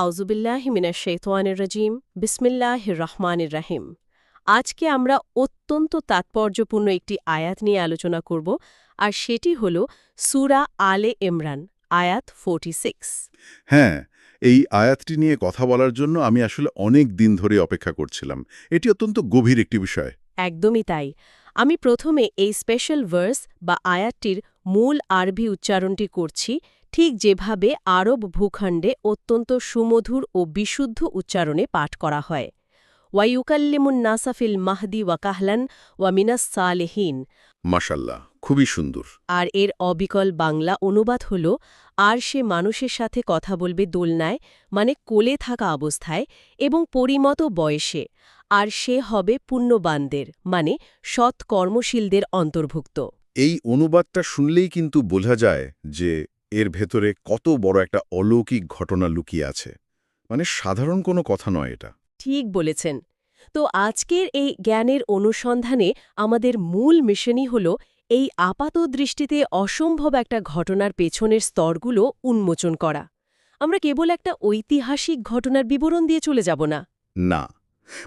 আউযুবিল্লাহি মিনাশ শাইতানির রাজিম বিসমিল্লাহির রহমানির রহিম। আজকে আমরা অত্যন্ত তাৎপর্যপূর্ণ একটি আয়াত নিয়ে আলোচনা করব, আর সেটি হল সূরা আলে ইমরান, আয়াত 46। হ্যাঁ, এই আয়াতটি নিয়ে কথা বলার জন্য আমি আসলে অনেক দিন ধরে অপেক্ষা করছিলাম। এটি অত্যন্ত গভীর একটি বিষয়। একদমই তাই। আমি প্রথমে এই স্পেশাল ভার্স বা আয়াতটির মূল আরবি উচ্চারণটি করছি, ঠিক যেভাবে আরব ভূখণ্ডে অত্যন্ত সুমধুর ও বিশুদ্ধ উচ্চারণে পাঠ করা হয়। ওয়ায়ুকাল্লিমুন নাসাফিল মাহদি ওয়াকাহলান ওয়া মিনাস সালেহীন। মাশাল্লাহ, খুবই সুন্দর। আর এর অবিকল বাংলা অনুবাদ হল, আর সে মানুষের সাথে কথা বলবে দোলনায়, মানে কোলে থাকা অবস্থায়, এবং পরিমত বয়সে, আর সে হবে পুণ্যবানদের, মানে সৎ কর্মশীলদের অন্তর্ভুক্ত। এই অনুবাদটা শুনলেই কিন্তু বোঝা যায় যে এর ভেতরে কত বড় একটা অলৌকিক ঘটনা লুকিয়ে আছে। মানে সাধারণ কোনো কথা নয় এটা। ঠিক বলেছেন। তো আজকের এই জ্ঞানের অনুসন্ধানে আমাদের মূল মিশনই হল এই আপাত দৃষ্টিতে অসম্ভব একটা ঘটনার পেছনের স্তরগুলো উন্মোচন করা। আমরা কেবল একটা ঐতিহাসিক ঘটনার বিবরণ দিয়ে চলে যাব না। না,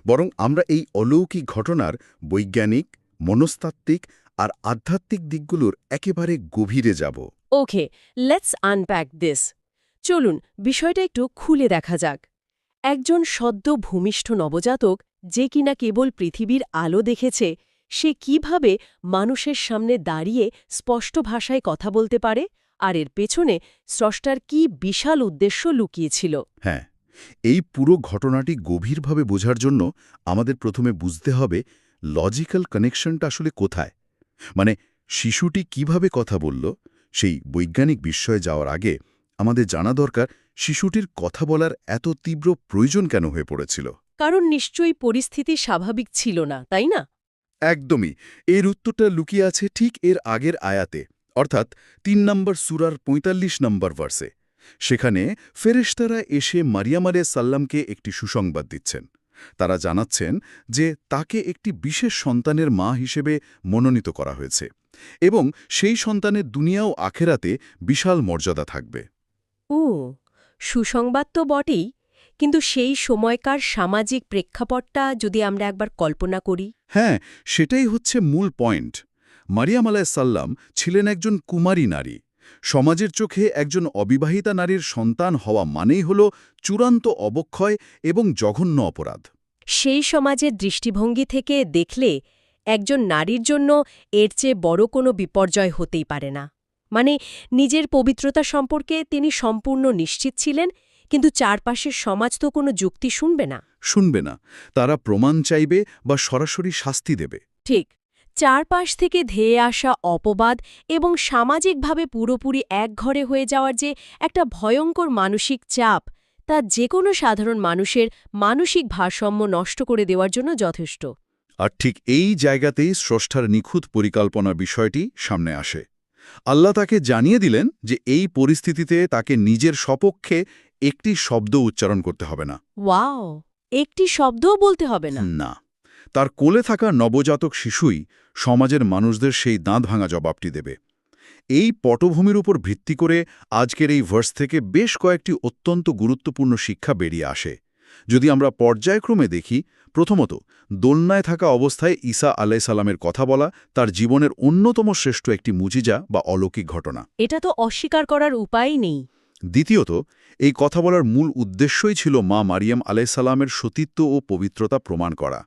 বরং আমরা এই অলৌকিক ঘটনার বৈজ্ঞানিক, মনস্তাত্ত্বিক আর আধ্যাত্মিক দিকগুলোর একেবারে গভীরে যাব। ওকে, লেটস আনপ্যাক দিস। চলুন বিষয়টা একটু খুলে দেখা যাক। একজন সদ্য ভূমিষ্ঠ নবজাতক, যে কিনা কেবল পৃথিবীর আলো দেখেছে, সে কিভাবে মানুষের সামনে দাঁড়িয়ে স্পষ্ট ভাষায় কথা বলতে পারে, আর এর পেছনে স্রষ্টার কি বিশাল উদ্দেশ্য লুকিয়েছিল। হ্যাঁ, এই পুরো ঘটনাটি গভীরভাবে বোঝার জন্য আমাদের প্রথমে বুঝতে হবে লজিক্যাল কানেকশনটা আসলে কোথায়। মানে শিশুটি কিভাবে কথা বলল, সেই বৈজ্ঞানিক বিস্ময়ে যাওয়ার আগে আমাদের জানা দরকার শিশুটির কথা বলার এত তীব্র প্রয়োজন কেন হয়ে পড়েছিল। কারণ নিশ্চয়ই পরিস্থিতি স্বাভাবিক ছিল না, তাই না? একদমই। এর উত্তরটা লুকিয়ে আছে ঠিক এর আগের আয়াতে, অর্থাৎ ৩ নম্বর সূরার ৪৫ নম্বর ভার্সে। সেখানে ফেরেশতারা এসে মারিয়াম আলাইহিস সালামকে একটি সুসংবাদ দিচ্ছেন। তারা জানাচ্ছেন যে তাকে একটি বিশেষ সন্তানের মা হিসেবে মনোনীত করা হয়েছে এবং সেই সন্তানের দুনিয়া ও আখেরাতে বিশাল মর্যাদা থাকবে। ও, সুসংবাদ তো বটেই, কিন্তু সেই সময়কার সামাজিক প্রেক্ষাপটটা যদি আমরা একবার কল্পনা করি। হ্যাঁ, সেটাই হচ্ছে মূল পয়েন্ট। মারিয়াম আলাইহিস সালাম ছিলেন একজন কুমারী নারী। সমাজের চোখে একজন অবিবাহিতা নারীর সন্তান হওয়া মানেই হল চূড়ান্ত অবক্ষয় এবং জঘন্য অপরাধ। সেই সমাজের দৃষ্টিভঙ্গি থেকে দেখলে একজন নারীর জন্য এর চেয়ে বড় কোনো বিপর্যয় হতেই পারে না। মানে নিজের পবিত্রতা সম্পর্কে তিনি সম্পূর্ণ নিশ্চিত ছিলেন, কিন্তু চারপাশের সমাজ তো কোনো যুক্তি শুনবে না। শুনবে না, তারা প্রমাণ চাইবে বা সরাসরি শাস্তি দেবে। ঠিক, চারপাশ থেকে ধেয়ে আসা অপবাদ এবং সামাজিকভাবে পুরোপুরি একঘরে হয়ে যাওয়ার যে একটা ভয়ঙ্কর মানসিক চাপ, তা যে কোনো সাধারণ মানুষের মানসিক ভারসাম্য নষ্ট করে দেওয়ার জন্য যথেষ্ট। আর ঠিক এই জায়গাতেই স্রষ্টার নিখুঁত পরিকল্পনার বিষয়টি সামনে আসে। আল্লাহ তাকে জানিয়ে দিলেন যে এই পরিস্থিতিতে তাকে নিজের সপক্ষে একটি শব্দ উচ্চারণ করতে হবে না। ওয়াও, একটি শব্দও বলতে হবে না? না, তার কোলে থাকা নবজাতক শিশুই সমাজের মানুষদের সেই দাঁত ভাঙা জবাবটি দেবে। এই পটভূমির উপর ভিত্তি করে আজকের এই ভার্স থেকে বেশ কয়েকটি অত্যন্ত গুরুত্বপূর্ণ শিক্ষা বেরিয়ে আসে। যদি আমরা পর্যায়ক্রমে দেখি, প্রথমত, দোলনায় থাকা অবস্থায় ঈসা আলাইহিস সালামের কথা বলা তার জীবনের অন্যতম শ্রেষ্ঠ একটি মুজিজা বা অলৌকিক ঘটনা। এটা তো অস্বীকার করার উপায়ই নেই। দ্বিতীয়ত, এই কথা বলার মূল উদ্দেশ্যই ছিল মা মারিয়াম আলাইহিস সালামের সতীত্ব ও পবিত্রতা প্রমাণ করা।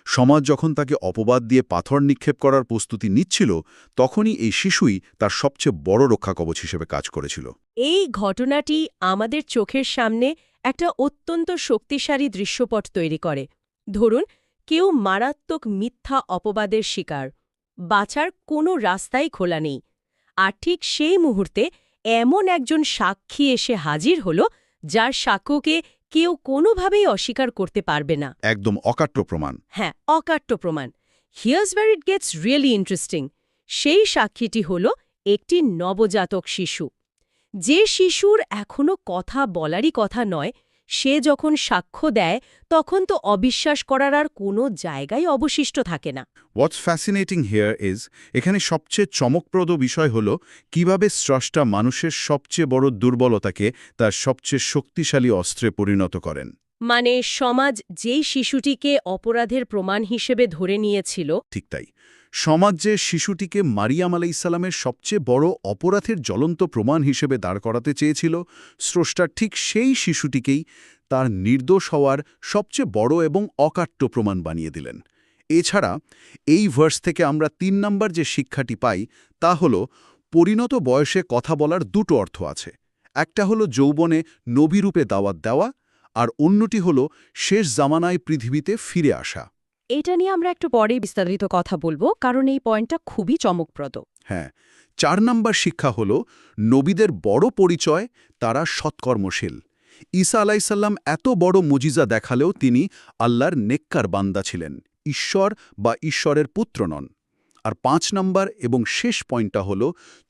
সমাজ যখন তাকে অপবাদ দিয়ে পাথর নিক্ষেপ করার প্রস্তুতি নিচ্ছিল, তখনই এই শিশুই তার সবচেয়ে বড় রক্ষাকবচ হিসেবে কাজ করেছিল। এই ঘটনাটি আমাদের চোখের সামনে একটা অত্যন্ত শক্তিশালী দৃশ্যপট তৈরি করে। ধরুন, কেউ মারাত্মক মিথ্যা অপবাদের শিকার, বাঁচার কোনো রাস্তাই খোলা নেই, আর ঠিক সেই মুহূর্তে এমন একজন সাক্ষী এসে হাজির হল, যার সাক্ষ্যকে কেউ কোনোভাবেই অস্বীকার করতে পারবে না। একদম অকাট্য প্রমাণ। হ্যাঁ, অকাট্য প্রমাণ। Here's where it gets really interesting. সেই সাক্ষীটি হল একটি নবজাতক শিশু। যে শিশুর এখনো কথা বলারই কথা নয়, সে যখন সাক্ষ্য দেয় তখন তো অবিশ্বাস করার আর কোনো জায়গাই অবশিষ্ট থাকে না। হোয়াটস ফ্যাসিনেটিং হিয়ার ইজ, এখানে সবচেয়ে চমকপ্রদ বিষয় হল কিভাবে স্রষ্টা মানুষের সবচেয়ে বড় দুর্বলতাকে তার সবচেয়ে শক্তিশালী অস্ত্রে পরিণত করেন। মানে সমাজ যেই শিশুটিকে অপরাধের প্রমাণ হিসেবে ধরে নিয়েছিল, ঠিক তাই, সমাজ যে শিশুটিকে মারিয়াম আলাইসাল্লামের সবচেয়ে বড় অপরাধের জ্বলন্ত প্রমাণ হিসেবে দাঁড় করাতে চেয়েছিল, স্রষ্টা ঠিক সেই শিশুটিকেই তার নির্দোষ হওয়ার সবচেয়ে বড় এবং অকাট্য প্রমাণ বানিয়ে দিলেন। এছাড়া এই ভার্স থেকে আমরা ৩ নম্বর যে শিক্ষাটি পাই তা হল পরিণত বয়সে কথা বলার দুটো অর্থ আছে। একটা হলো যৌবনে নবীরূপে দাওয়াত দেওয়া, আর অন্যটি হলো শেষ জামানায় পৃথিবীতে ফিরে আসা। এটা নিয়ে আমরা একটু পরে বিস্তারিত কথা বলবো, কারণ এই পয়েন্টটা খুবই চমকপ্রদ। হ্যাঁ, ৪ নম্বর শিক্ষা হল নবীদের বড় পরিচয়, তারা সৎকর্মশীল। ঈসা আলাইসাল্লাম এত বড় মুজিজা দেখালেও তিনি আল্লাহর নেককার বান্দা ছিলেন, ঈশ্বর বা ঈশ্বরের পুত্র নন। আর ৫ নম্বর এবং শেষ পয়েন্টটা হল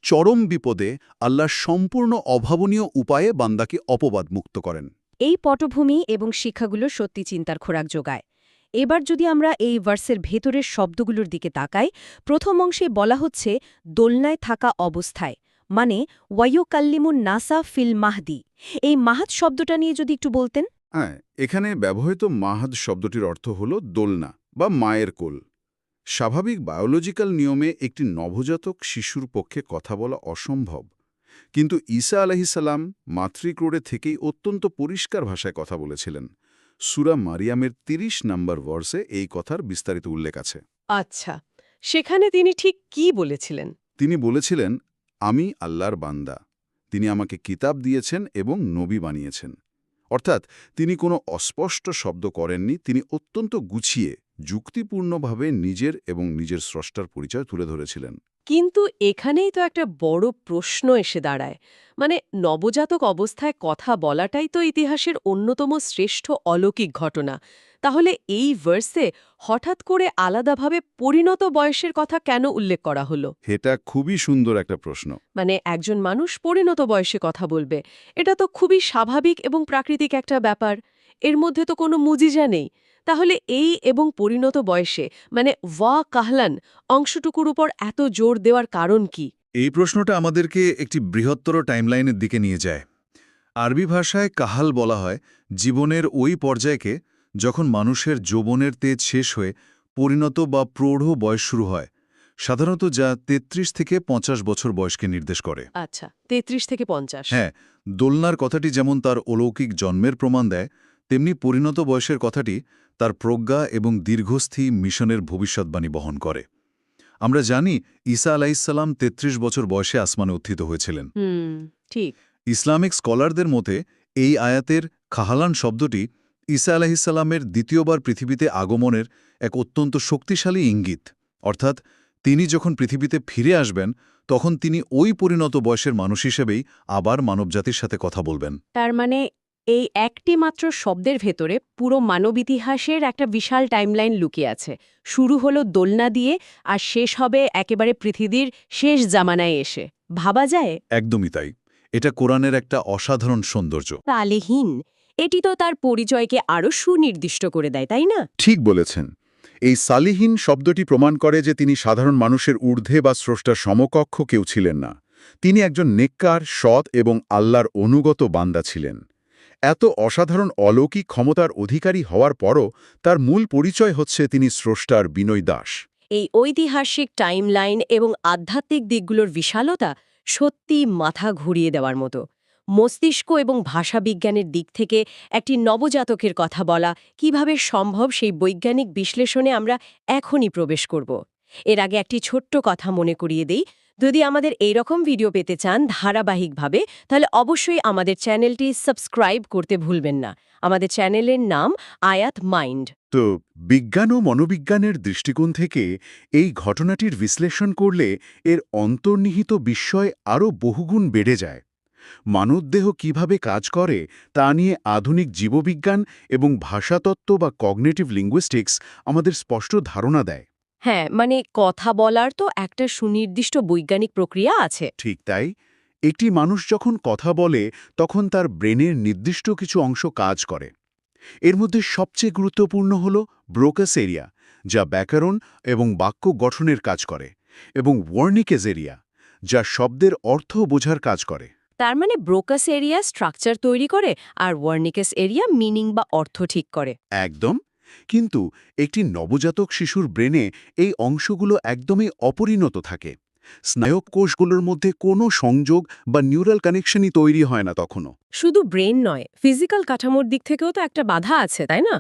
চরম বিপদে আল্লাহর সম্পূর্ণ অভাবনীয় উপায়ে বান্দাকে অপবাদ মুক্ত করেন। এই পটভূমি এবং শিক্ষাগুলো সত্যি চিন্তার খোরাক যোগায়। এবার যদি আমরা এই ভার্সের ভেতরের শব্দগুলোর দিকে তাকাই, প্রথম অংশে বলা হচ্ছে দোলনায় থাকা অবস্থায়, মানে ওয়ায়ুকাল্লিমুন নাসা ফিল মাহদি। এই মাহাদ শব্দটা নিয়ে যদি একটু বলতেন। হ্যাঁ, এখানে ব্যবহৃত মাহাদ শব্দটির অর্থ হল দোলনা বা মায়ের কোল। স্বাভাবিক বায়োলজিক্যাল নিয়মে একটি নবজাতক শিশুর পক্ষে কথা বলা অসম্ভব, কিন্তু ঈসা আলাইহিসসালাম মাতৃক্রোড়ে থেকেই অত্যন্ত পরিষ্কার ভাষায় কথা বলেছিলেন। সূরা মারিয়ামের ৩০ নম্বর ভার্সে এই কথার বিস্তারিত উল্লেখ আছে। আচ্ছা, সেখানে তিনি ঠিক কি বলেছিলেন? তিনি বলেছিলেন, আমি আল্লাহর বান্দা, তিনি আমাকে কিতাব দিয়েছেন এবং নবী বানিয়েছেন। অর্থাৎ তিনি কোনো অস্পষ্ট শব্দ করেননি, তিনি অত্যন্ত গুছিয়ে যুক্তিপূর্ণভাবে নিজের এবং নিজের স্রষ্টার পরিচয় তুলে ধরেছিলেন। কিন্তু এখানেই তো একটা বড় প্রশ্ন এসে দাঁড়ায়। মানে নবজাতক অবস্থায় কথা বলাটাই তো ইতিহাসের অন্যতম শ্রেষ্ঠ অলৌকিক ঘটনা। তাহলে এই ভার্সে হঠাৎ করে আলাদাভাবে পরিণত বয়সের কথা কেন উল্লেখ করা হলো? এটা খুবই সুন্দর একটা প্রশ্ন। মানে একজন মানুষ পরিণত বয়সে কথা বলবে, এটা তো খুবই স্বাভাবিক এবং প্রাকৃতিক একটা ব্যাপার। এর মধ্যে তো কোনো মুজিজা নেই। তাহলে এই এবং পরিণত বয়সে, মানে ওয়া কাহলান অংশটুকুর উপর এত জোর দেওয়ার কারণ কি? এই প্রশ্নটা আমাদেরকে একটি বৃহত্তর টাইমলাইনের দিকে নিয়ে যায়। আরবি ভাষায় কাহাল বলা হয় জীবনের ওই পর্যায়কে যখন মানুষের যৌবনের তেজ শেষ হয়ে পরিণত বা প্রৌঢ় বয়স শুরু হয়, সাধারণত যা ৩৩ থেকে ৫০ বছর বয়সকে নির্দেশ করে। আচ্ছা, ৩৩ থেকে ৫০। হ্যাঁ, দোলনার কথাটি যেমন তার অলৌকিক জন্মের প্রমাণ দেয়, তেমনি পরিণত বয়সের কথাটি তার প্রজ্ঞা এবং দীর্ঘস্থী মিশনের ভবিষ্যৎবাণী বহন করে। আমরা জানি ঈসা আলাইহিসসালাম ৩৩ বছর বয়সে আসমানে উত্থিত হয়েছিলেন। ঠিক। ইসলামিক স্কলারদের মতে এই আয়াতের কাহালান শব্দটি ঈসা আলাইহিসসালামের দ্বিতীয়বার পৃথিবীতে আগমনের এক অত্যন্ত শক্তিশালী ইঙ্গিত। অর্থাৎ তিনি যখন পৃথিবীতে ফিরে আসবেন তখন তিনি ওই পরিণত বয়সের মানুষ হিসেবেই আবার মানবজাতির সাথে কথা বলবেন। তার মানে এই একটি মাত্র শব্দের ভেতরে পুরো মানব ইতিহাসের একটা বিশাল টাইমলাইন লুকিয়ে আছে। শুরু হলো দোলনা দিয়ে, আর শেষ হবে একেবারে পৃথিবীর শেষ জামানায় এসে। ভাবা যায়? একদমই তাই। এটা কোরআনের একটা অসাধারণ সৌন্দর্য। তালেহীন, এটি তো তার পরিচয়কে আরও সুনির্দিষ্ট করে দেয়, তাই না? ঠিক বলেছেন। এই সালিহীন শব্দটি প্রমাণ করে যে তিনি সাধারণ মানুষের ঊর্ধ্বে বা স্রষ্টার সমকক্ষ কেউ ছিলেন না। তিনি একজন নেককার, সৎ এবং আল্লাহর অনুগত বান্দা ছিলেন। এত অসাধারণ অলৌকিক ক্ষমতার অধিকারী হওয়ার পরও তার মূল পরিচয় হচ্ছে তিনি স্রষ্টার বিনয় দাস। এই ঐতিহাসিক টাইমলাইন এবং আধ্যাত্মিক দিকগুলোর বিশালতা সত্যি মাথা ঘুরিয়ে দেওয়ার মতো। মস্তিষ্ক এবং ভাষাবিজ্ঞানের দিক থেকে একটি নবজাতকের কথা বলা কিভাবে সম্ভব, সেই বৈজ্ঞানিক বিশ্লেষণে আমরা এখনই প্রবেশ করব। এর আগে একটি ছোট্ট কথা মনে করিয়ে দেই, যদি আমাদের এইরকম ভিডিও পেতে চান ধারাবাহিকভাবে, তাহলে অবশ্যই আমাদের চ্যানেলটি সাবস্ক্রাইব করতে ভুলবেন না। আমাদের চ্যানেলের নাম আয়াত মাইন্ড। তো বিজ্ঞান ও মনোবিজ্ঞানের দৃষ্টিকোণ থেকে এই ঘটনাটির বিশ্লেষণ করলে এর অন্তর্নিহিত বিস্ময় আরও বহুগুণ বেড়ে যায়। মানবদেহ কিভাবে কাজ করে তা নিয়ে আধুনিক জীববিজ্ঞান এবং ভাষাতত্ত্ব বা কগনিটিভ লিঙ্গুইস্টিক্স আমাদের স্পষ্ট ধারণা দেয়। হ্যাঁ, মানে কথা বলার তো একটা সুনির্দিষ্ট বৈজ্ঞানিক প্রক্রিয়া আছে। ঠিক তাই, একটি মানুষ যখন কথা বলে তখন তার ব্রেনের নির্দিষ্ট কিছু অংশ কাজ করে। এর মধ্যে সবচেয়ে গুরুত্বপূর্ণ হল ব্রোকাস এরিয়া, যা ব্যাকরণ এবং বাক্য গঠনের কাজ করে, এবং ওয়ার্নিকেস এরিয়া, যা শব্দের অর্থ বোঝার কাজ করে। তার মানে ব্রোকাস এরিয়া স্ট্রাকচার তৈরি করে আর ওয়ার্নিকাস এরিয়া মিনিং বা অর্থ ঠিক করে। একদম। কিন্তু একটি নবজাতক শিশুর ব্রেনে এই অংশগুলো একদমই অপরিণত থাকে। স্নায়ক কোষগুলোর মধ্যে কোনো সংযোগ বা নিউরাল কানেকশনই তৈরি হয় না তখনও। শুধু ব্রেন নয়, ফিজিক্যাল কাঠামোর দিক থেকেও তো একটা বাধা আছে, তাই না?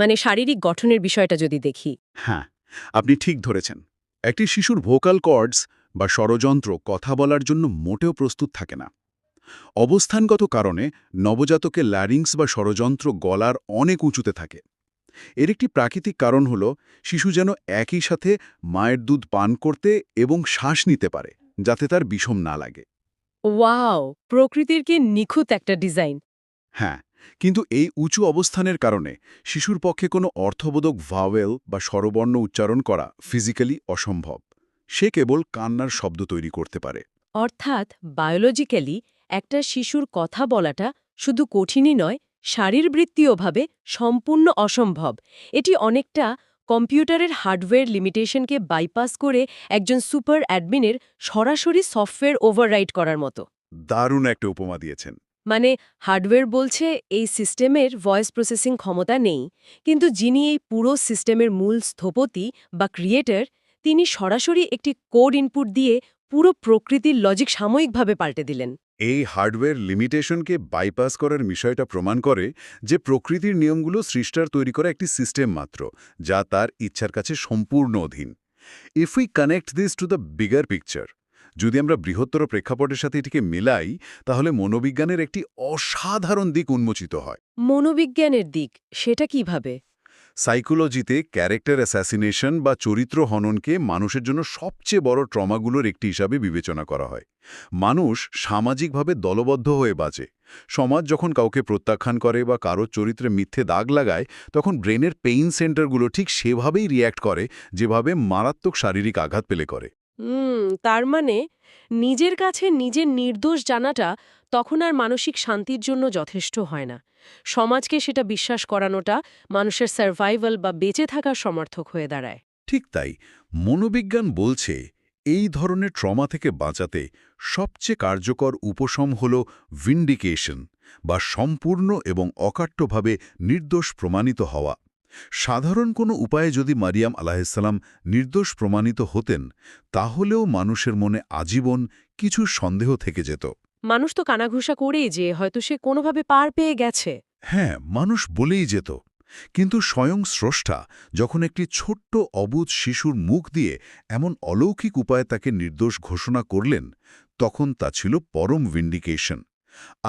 মানে শারীরিক গঠনের বিষয়টা যদি দেখি। হ্যাঁ, আপনি ঠিক ধরেছেন। একটি শিশুর ভোকাল কর্ডস বা স্বরযন্ত্র কথা বলার জন্য মোটেও প্রস্তুত থাকে না। অবস্থানগত কারণে নবজাতকের ল্যারিংস বা স্বরযন্ত্র গলার অনেক উঁচুতে থাকে। এর একটি প্রাকৃতিক কারণ হল শিশু যেন একই সাথে মায়ের দুধ পান করতে এবং শ্বাস নিতে পারে, যাতে তার বিষম না লাগে। ওয়াও, প্রকৃতির কি নিখুঁত একটা ডিজাইন। হ্যাঁ, কিন্তু এই উঁচু অবস্থানের কারণে শিশুর পক্ষে কোনো অর্থবোধক ভাওয়েল বা স্বরবর্ণ উচ্চারণ করা ফিজিক্যালি অসম্ভব। সে কেবল কান্নার শব্দ তৈরি করতে পারে। অর্থাৎ বায়োলজিক্যালি একটা শিশুর কথা বলাটা শুধু কঠিনই নয়, শারীরবৃত্তীয়ভাবে সম্পূর্ণ অসম্ভব। এটি অনেকটা কম্পিউটারের হার্ডওয়্যার লিমিটেশনকে বাইপাস করে একজন সুপার অ্যাডমিনের সরাসরি সফটওয়্যার ওভাররাইট করার মতো। দারুণ একটা উপমা দিয়েছেন। মানে হার্ডওয়্যার বলছে এই সিস্টেমের ভয়েস প্রসেসিং ক্ষমতা নেই, কিন্তু যিনি এই পুরো সিস্টেমের মূল স্থপতি বা ক্রিয়েটর, তিনি সরাসরি একটি কোড ইনপুট দিয়ে পুরো প্রকৃতির লজিক সাময়িকভাবে পাল্টে দিলেন। এই হার্ডওয়্যার লিমিটেশনকে বাইপাস করার বিষয়টা প্রমাণ করে যে প্রকৃতির নিয়মগুলো সৃষ্টার তৈরি করা একটি সিস্টেম মাত্র, যা তার ইচ্ছার কাছে সম্পূর্ণ অধীন। If we connect this to the bigger picture, যদি আমরা বৃহত্তর প্রেক্ষাপটের সাথে এটিকে মেলাই, তাহলে মনোবিজ্ঞানের একটি অসাধারণ দিক উন্মোচিত হয়। মনোবিজ্ঞানের দিক, সেটা কিভাবে? সাইকোলজিতে ক্যারেক্টার অ্যাসাসিনেশন বা চরিত্র হননকে মানুষের জন্য সবচেয়ে বড় ট্রমাগুলোর একটি হিসাবে বিবেচনা করা হয়। মানুষ সামাজিকভাবে দলবদ্ধ হয়ে বাঁচে। সমাজ যখন কাউকে প্রত্যাখ্যান করে বা কারোর চরিত্রে মিথ্যে দাগ লাগায়, তখন ব্রেনের পেইন সেন্টারগুলো ঠিক সেভাবেই রিয়্যাক্ট করে, যেভাবে মারাত্মক শারীরিক আঘাত পেলে করে। তার মানে নিজের কাছে নিজের নির্দোষ জানাটা তখন আর মানসিক শান্তির জন্য যথেষ্ট হয় না। সমাজকে সেটা বিশ্বাস করানোটা মানুষের সার্ভাইভাল বা বেঁচে থাকার সমর্থক হয়ে দাঁড়ায়। ঠিক তাই, মনোবিজ্ঞান বলছে এই ধরনের ট্রমা থেকে বাঁচাতে সবচেয়ে কার্যকর উপশম হল ভিন্ডিকেশন, বা সম্পূর্ণ এবং অকাট্যভাবে নির্দোষ প্রমাণিত হওয়া। সাধারণ কোনো উপায়ে যদি মারিয়াম আলাইহিসসালাম নির্দোষ প্রমাণিত হতেন, তাহলেও মানুষের মনে আজীবন কিছু সন্দেহ থেকে যেত। মানুষ তো কানাঘুষা করেই যে হয়তো সে কোনোভাবে পার পেয়ে গেছে। হ্যাঁ, মানুষ বলেই যেত। কিন্তু স্বয়ং স্রষ্টা যখন একটি ছোট্ট অবুঝ শিশুর মুখ দিয়ে এমন অলৌকিক উপায়ে তাকে নির্দোষ ঘোষণা করলেন, তখন তা ছিল পরম ভিন্ডিকেশন।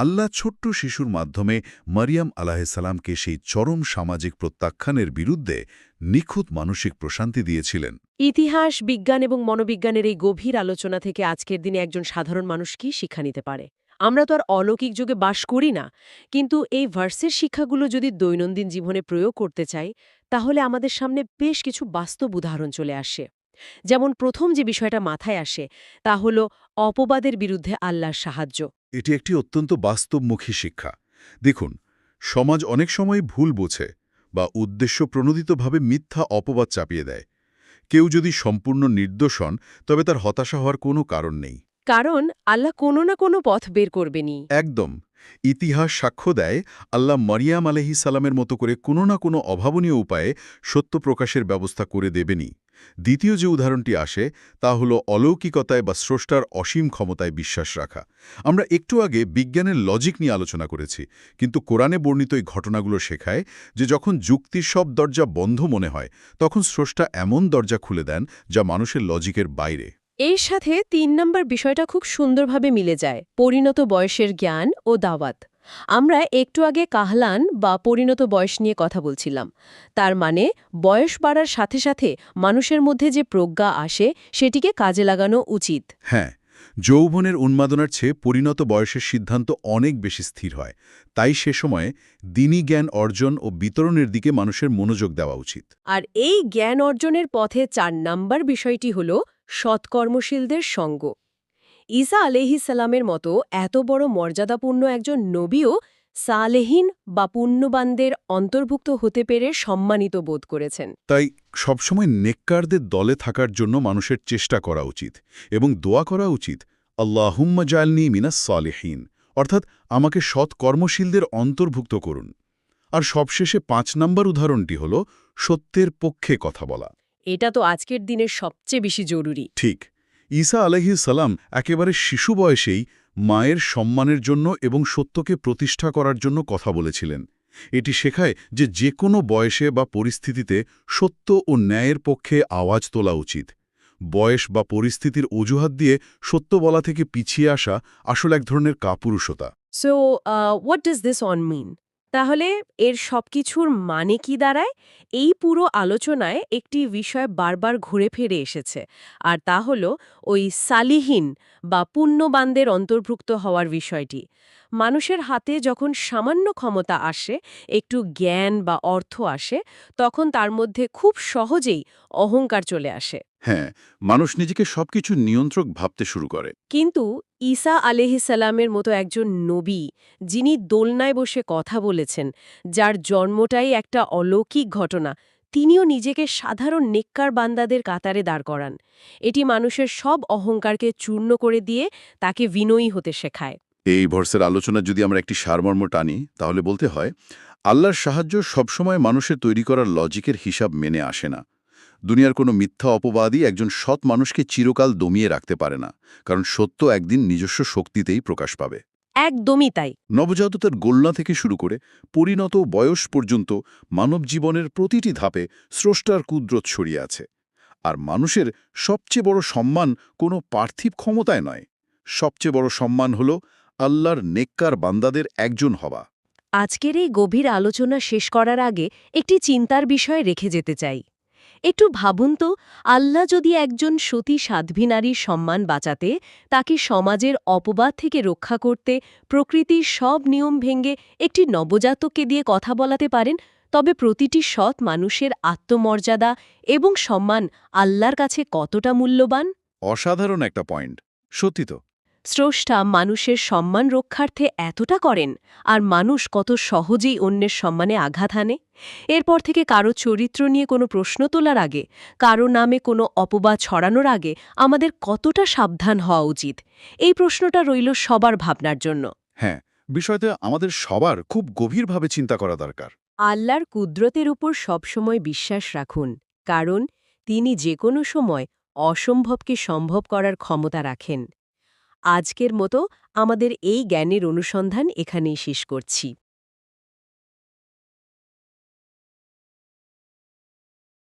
আল্লাহ ছোট্ট শিশুর মাধ্যমে মারিয়াম আলাইহিসসালামকে সেই চরম সামাজিক প্রত্যাখ্যানের বিরুদ্ধে নিখুঁত মানসিক প্রশান্তি দিয়েছিলেন। ইতিহাস, বিজ্ঞান এবং মনোবিজ্ঞানের এই গভীর আলোচনা থেকে আজকের দিনে একজন সাধারণ মানুষ কি শিক্ষা নিতে পারে? আমরা তো আর অলৌকিক যুগে বাস করি না, কিন্তু এই ভার্সের শিক্ষাগুলো যদি দৈনন্দিন জীবনে প্রয়োগ করতে চাই, তাহলে আমাদের সামনে বেশ কিছু বাস্তব উদাহরণ চলে আসে। যেমন প্রথম যে বিষয়টা মাথায় আসে, তা হল অপবাদের বিরুদ্ধে আল্লাহর সাহায্য। এটি একটি অত্যন্ত বাস্তবমুখী শিক্ষা। দেখুন, সমাজ অনেক সময় ভুল বোঝে বা উদ্দেশ্যপ্রণোদিতভাবে মিথ্যা অপবাদ চাপিয়ে দেয়। কেউ যদি সম্পূর্ণ নির্দোষ হন, তবে তার হতাশা হওয়ার কোনো কারণ নেই। কারণ আল্লাহ কোনো না কোনো পথ বের করবেনই। একদম। ইতিহাস সাক্ষ্য দেয় আল্লাহ মারিয়াম আলাইহিস সালামের মতো করে কোনো না কোনো অভাবনীয় উপায়ে সত্য প্রকাশের ব্যবস্থা করে দেবেনই। দ্বিতীয় যে উদাহরণটি আসে, তা হল অলৌকিকতায় বা স্রষ্টার অসীম ক্ষমতায় বিশ্বাস রাখা। আমরা একটু আগে বিজ্ঞানের লজিক নিয়ে আলোচনা করেছি, কিন্তু কোরআনে বর্ণিত এই ঘটনাগুলো শেখায় যে যখন যুক্তির সব দরজা বন্ধ মনে হয়, তখন স্রষ্টা এমন দরজা খুলে দেন যা মানুষের লজিকের বাইরে। এর সাথে ৩ নম্বর বিষয়টা খুব সুন্দরভাবে মিলে যায়, পরিণত বয়সের জ্ঞান ও দাওয়াত। আমরা একটু আগে কাহলান বা পরিণত বয়স নিয়ে কথা বলছিলাম। তার মানে বয়স বাড়ার সাথে সাথে মানুষের মধ্যে যে প্রজ্ঞা আসে, সেটিকে কাজে লাগানো উচিত। হ্যাঁ, যৌবনের উন্মাদনার চেয়ে পরিণত বয়সের সিদ্ধান্ত অনেক বেশি স্থির হয়। তাই সে সময়ে দ্বীনি জ্ঞান অর্জন ও বিতরণের দিকে মানুষের মনোযোগ দেওয়া উচিত। আর এই জ্ঞান অর্জনের পথে ৪ নম্বর বিষয়টি হল সৎকর্মশীলদের সঙ্গ। ঈসা আলাইহিসসালামের মতো এত বড় মর্যাদাপূর্ণ একজন নবীও সালেহীন বা পুণ্যবানদের অন্তর্ভুক্ত হতে পেরে সম্মানিত বোধ করেছেন। তাই সবসময় নেককারদের দলে থাকার জন্য মানুষের চেষ্টা করা উচিত এবং দোয়া করা উচিত, আল্লাহুম্মা জালনি মিনাস সালেহীন, অর্থাৎ আমাকে সৎ কর্মশীলদের অন্তর্ভুক্ত করুন। আর সবশেষে ৫ নম্বর উদাহরণটি হল সত্যের পক্ষে কথা বলা। এটা তো আজকের দিনের সবচেয়ে বেশি জরুরি। ঠিক, ঈসা আলাইহিস সালাম একেবারে শিশু বয়সেই মায়ের সম্মানের জন্য এবং সত্যকে প্রতিষ্ঠা করার জন্য কথা বলেছিলেন। এটি শেখায় যে কোনো বয়সে বা পরিস্থিতিতে সত্য ও ন্যায়ের পক্ষে আওয়াজ তোলা উচিত। বয়স বা পরিস্থিতির অজুহাত দিয়ে সত্য বলা থেকে পিছিয়ে আসা আসলে এক ধরনের কাপুরুষতা। So what does this one mean? তাহলে এর সবকিছুর মানে কি দাঁড়ায়? এই পুরো আলোচনায় একটি বিষয় বারবার ঘুরে ফিরে এসেছে, আর তা হলো ওই সালিহীন বা পুণ্যবানদের অন্তর্ভুক্ত হওয়ার বিষয়টি। মানুষের হাতে যখন সামান্য ক্ষমতা আসে, একটু জ্ঞান বা অর্থ আসে, তখন তার মধ্যে খুব সহজেই অহংকার চলে আসে। হ্যাঁ, মানুষ নিজেকে সবকিছু নিয়ন্ত্রক ভাবতে শুরু করে। কিন্তু ঈসা আলাইহিসসালামের মতো একজন নবী, যিনি দোলনায় বসে কথা বলেছেন, যার জন্মটাই একটা অলৌকিক ঘটনা, তিনিও নিজেকে সাধারণ নেককার বান্দাদের কাতারে দাঁড় করান। এটি মানুষের সব অহংকারকে চূর্ণ করে দিয়ে তাকে বিনয়ী হতে শেখায়। এই ভর্সের আলোচনা যদি আমরা একটি সারমর্ম টানি, তাহলে বলতে হয়, আল্লাহর সাহায্য সবসময় মানুষের তৈরি করার লজিকের হিসাব মেনে আসে না। দুনিয়ার কোনো মিথ্যা অপবাদই একজন সৎ মানুষকে চিরকাল দমিয়ে রাখতে পারে না, কারণ সত্য একদিন নিজস্ব শক্তিতেই প্রকাশ পাবে। একদমই তাই। নবজাতকের গোলনা থেকে শুরু করে পরিণত বয়স পর্যন্ত মানব জীবনের প্রতিটি ধাপে স্রষ্টার কুদরত ছড়িয়ে আছে। আর মানুষের সবচেয়ে বড় সম্মান কোনো পার্থিব ক্ষমতায় নয়, সবচেয়ে বড় সম্মান হল আল্লাহর নেককার বান্দাদের একজন হওয়া। আজকের এই গভীর আলোচনা শেষ করার আগে একটি চিন্তার বিষয় রেখে যেতে চাই। একটু ভাবুন তো, আল্লাহ যদি একজন সতী সাধ্বী নারীর সম্মান বাঁচাতে, তাকে সমাজের অপবাদ থেকে রক্ষা করতে, প্রকৃতির সব নিয়ম ভেঙে একটি নবজাতককে দিয়ে কথা বলাতে পারেন, তবে প্রতিটি সৎ মানুষের আত্মমর্যাদা এবং সম্মান আল্লাহর কাছে কতটা মূল্যবান? অসাধারণ একটা পয়েন্ট, সত্যি তো। স্রষ্টা মানুষের সম্মান রক্ষার্থে এতটা করেন, আর মানুষ কত সহজেই অন্যের সম্মানে আঘাত হানে। এরপর থেকে কারো চরিত্র নিয়ে কোনো প্রশ্ন তোলার আগে, কারো নামে কোনো অপবাদ ছড়ানোর আগে আমাদের কতটা সাবধান হওয়া উচিত? এই প্রশ্নটা রইল সবার ভাবনার জন্য। হ্যাঁ, বিষয়টা আমাদের সবার খুব গভীরভাবে চিন্তা করা দরকার। আল্লাহর কুদরতের উপর সবসময় বিশ্বাস রাখুন, কারণ তিনি যে কোনো সময় অসম্ভবকে সম্ভব করার ক্ষমতা রাখেন। আজকের মতো আমাদের এই জ্ঞানের অনুসন্ধান এখানেই শেষ করছি।